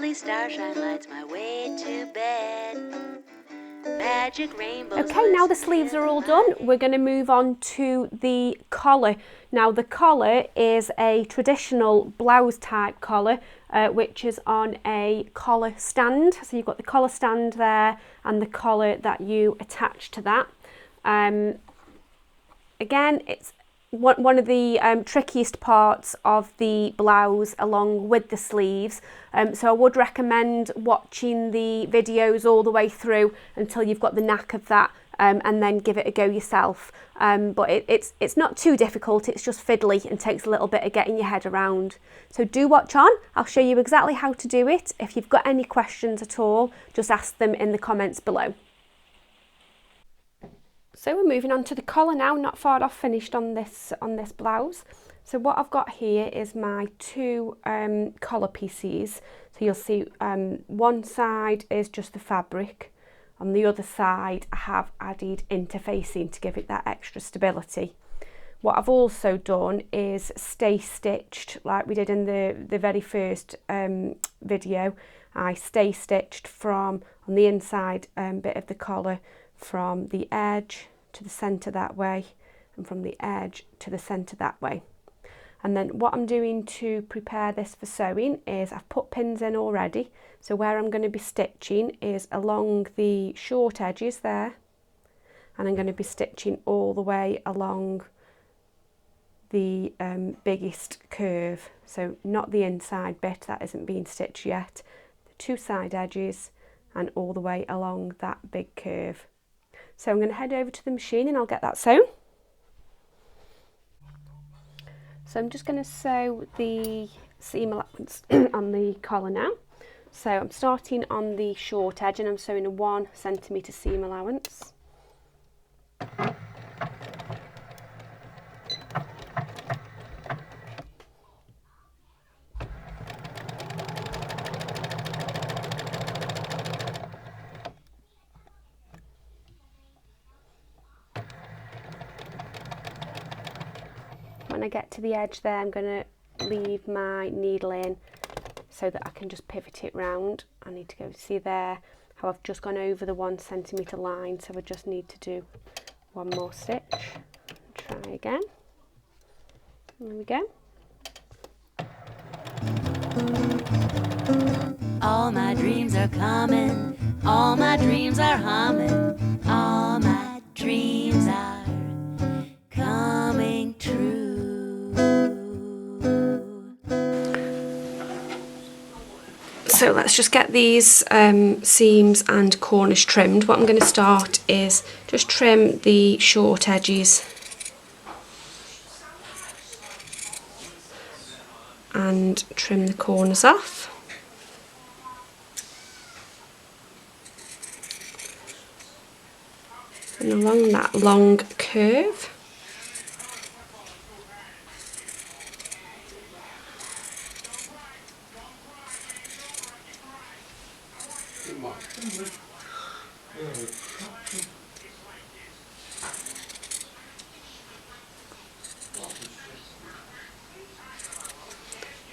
lovely starshine lights my way to bed. Magic rainbows. Okay, now the sleeves are all done, we're going to move on to the collar. Now the collar is a traditional blouse type collar, which is on a collar stand. So you've got the collar stand there and the collar that you attach to that. Again, it's one of the trickiest parts of the blouse along with the sleeves, so I would recommend watching the videos all the way through until you've got the knack of that, and then give it a go yourself. But it's not too difficult, it's just fiddly and takes a little bit of getting your head around. So do watch on, I'll show you exactly how to do it. If you've got any questions at all, just ask them in the comments below. So we're moving on to the collar now, not far off finished on this blouse. So what I've got here is my two collar pieces. So you'll see one side is just the fabric. On the other side I have added interfacing to give it that extra stability. What I've also done is stay stitched like we did in the very first video. I stay stitched from on the inside bit of the collar from the edge to the centre that way and from the edge to the centre that way. And then what I'm doing to prepare this for sewing is I've put pins in already, so where I'm going to be stitching is along the short edges there, and I'm going to be stitching all the way along the biggest curve, so not the inside bit that isn't being stitched yet, the two side edges and all the way along that big curve. So I'm going to head over to the machine and I'll get that sewn. So I'm just going to sew the seam allowance on the collar now. So I'm starting on the short edge and I'm sewing a 1 centimetre seam allowance. When I get to the edge there, I'm going to leave my needle in so that I can just pivot it round. I need to go see there how I've just gone over the 1 centimetre line, so I just need to do one more stitch. Try again. There we go. All my dreams are coming, all my dreams are humming, all my dreams are coming true. So let's just get these seams and corners trimmed. What I'm going to start is just trim the short edges and trim the corners off. And along that long curve.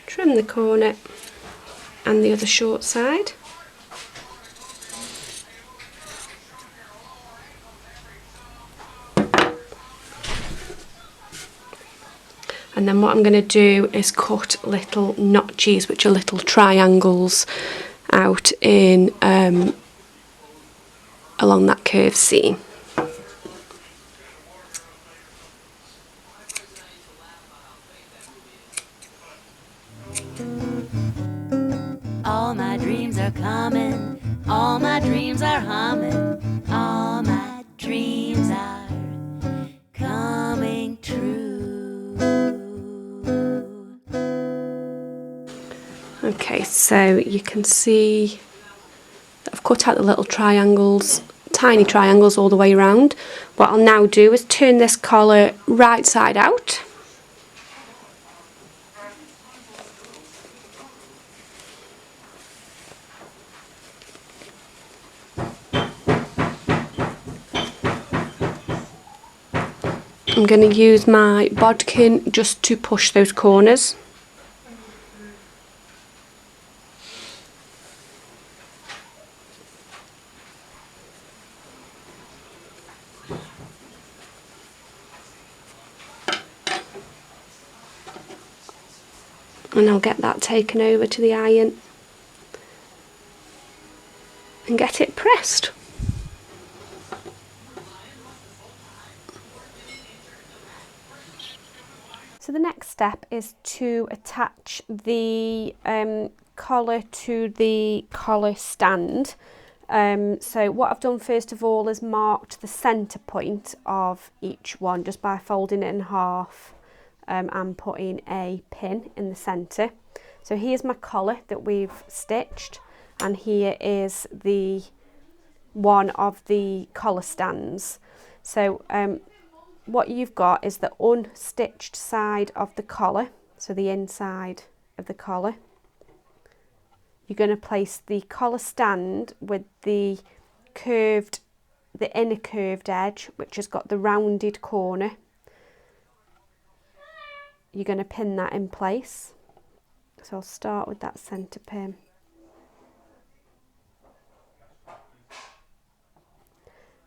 Trim the corner and the other short side. And then what I'm going to do is cut little notches, which are little triangles, out in along that curved seam. All my dreams are coming, all my dreams are humming, all my dreams are coming true. Okay, so you can see that I've cut out the little triangles, tiny triangles all the way around. What I'll now do is turn this collar right side out. I'm going to use my bodkin just to push those corners. and I'll get that taken over to the iron and get it pressed. So the next step is to attach the collar to the collar stand. So what I've done first of all is marked the centre point of each one just by folding it in half and putting a pin in the centre. So here's my collar that we've stitched, and here is the one of the collar stands. So what you've got is the unstitched side of the collar, so the inside of the collar. You're going to place the collar stand with the inner curved edge, which has got the rounded corner. You're going to pin that in place. So I'll start with that centre pin.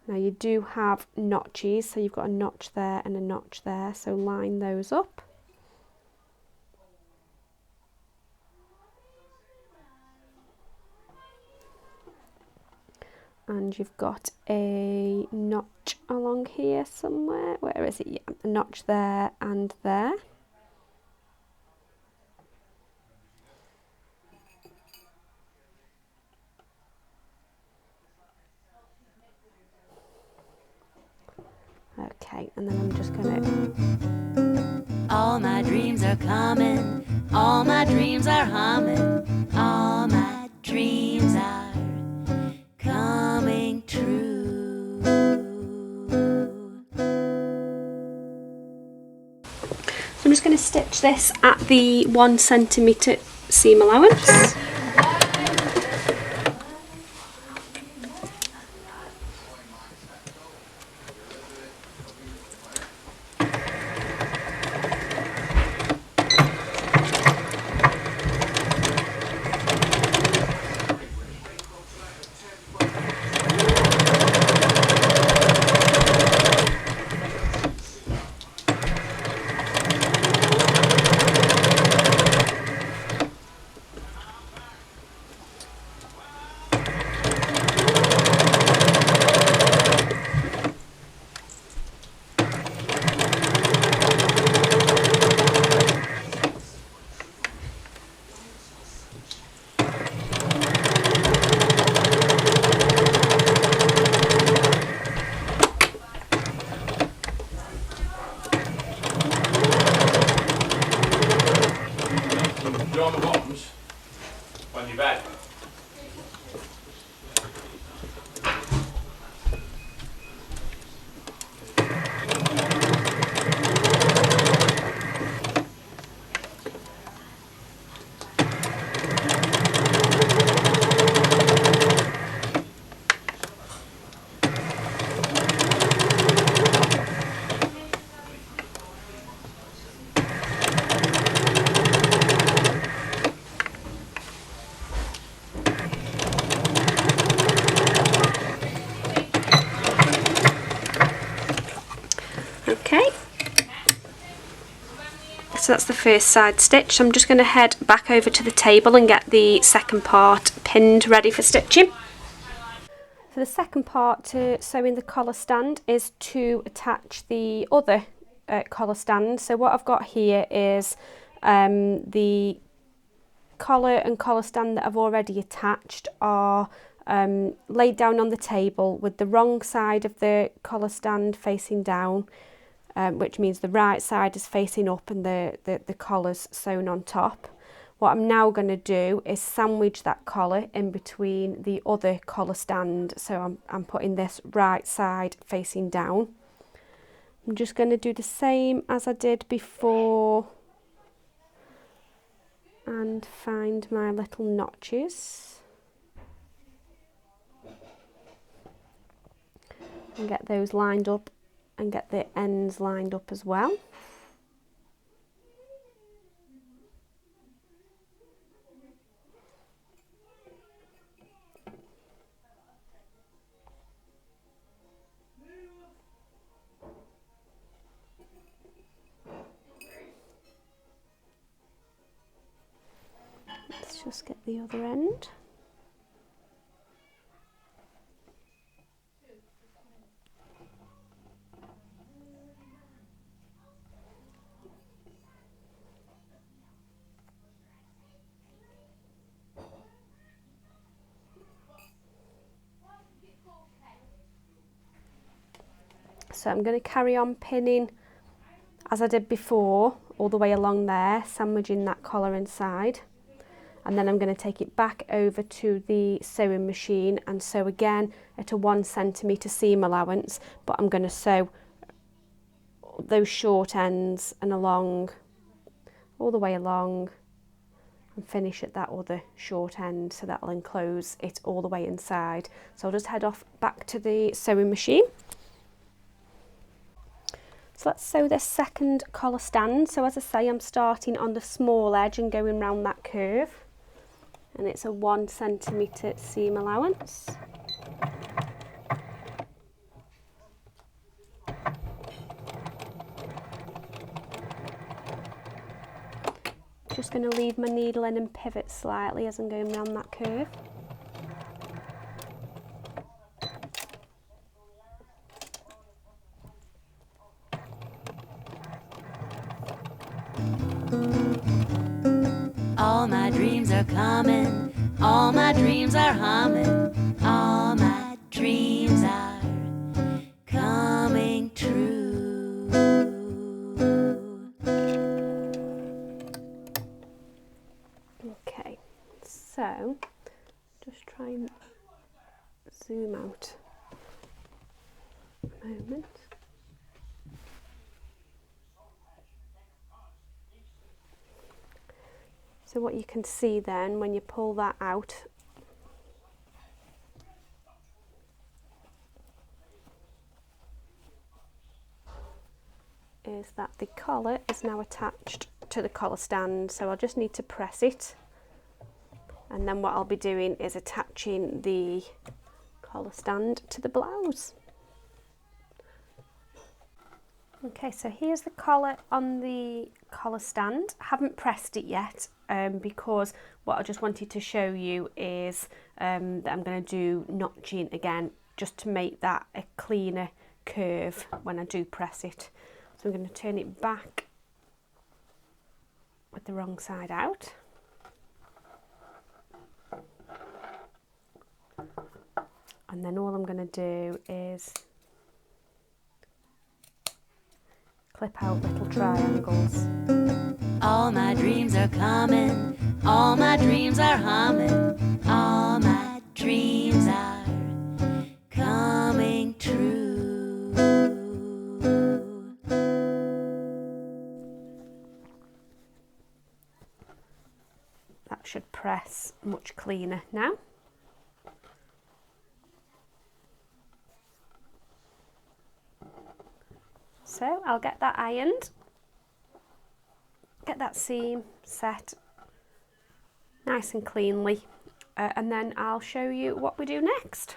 Now you do have notches, so you've got a notch there and a notch there, so line those up. And you've got a notch along here somewhere. Where is it? Yeah, a notch there and there. Okay, and then I'm just going to... All my dreams are coming, all my dreams are humming, all my dreams are coming true. So I'm just going to stitch this at the 1 centimetre seam allowance. You're on the bottoms on your bed. Okay, so that's the first side stitch. So I'm just going to head back over to the table and get the second part pinned ready for stitching. So the second part to sewing the collar stand is to attach the other collar stand. So what I've got here is the collar and collar stand that I've already attached are laid down on the table with the wrong side of the collar stand facing down, which means the right side is facing up and the collar's sewn on top. What I'm now going to do is sandwich that collar in between the other collar stand, so I'm putting this right side facing down. I'm just going to do the same as I did before and find my little notches and get those lined up and get the ends lined up as well. just get the other end. So I'm going to carry on pinning as I did before, all the way along there, sandwiching that collar inside. And then I'm going to take it back over to the sewing machine and sew again at a 1 centimetre seam allowance, but I'm going to sew those short ends and along, all the way along, and finish at that other short end, so that'll enclose it all the way inside. So I'll just head off back to the sewing machine. So let's sew this second collar stand. So as I say, I'm starting on the small edge and going round that curve, and it's a 1 centimetre seam allowance. Just going to leave my needle in and pivot slightly as I'm going round that curve. All my dreams are coming, all my dreams are humming, all my dreams are coming true. Okay, so just try and zoom out a moment. So what you can see then when you pull that out is that the collar is now attached to the collar stand, so I'll just need to press it, and then what I'll be doing is attaching the collar stand to the blouse. Okay, so here's the collar on the collar stand. I haven't pressed it yet because what I just wanted to show you is that I'm going to do notching again, just to make that a cleaner curve when I do press it. So I'm going to turn it back with the wrong side out. And then all I'm going to do is clip out little triangles. All my dreams are coming, all my dreams are humming, all my dreams are coming true. That should press much cleaner now. So I'll get that ironed, get that seam set nice and cleanly, and then I'll show you what we do next.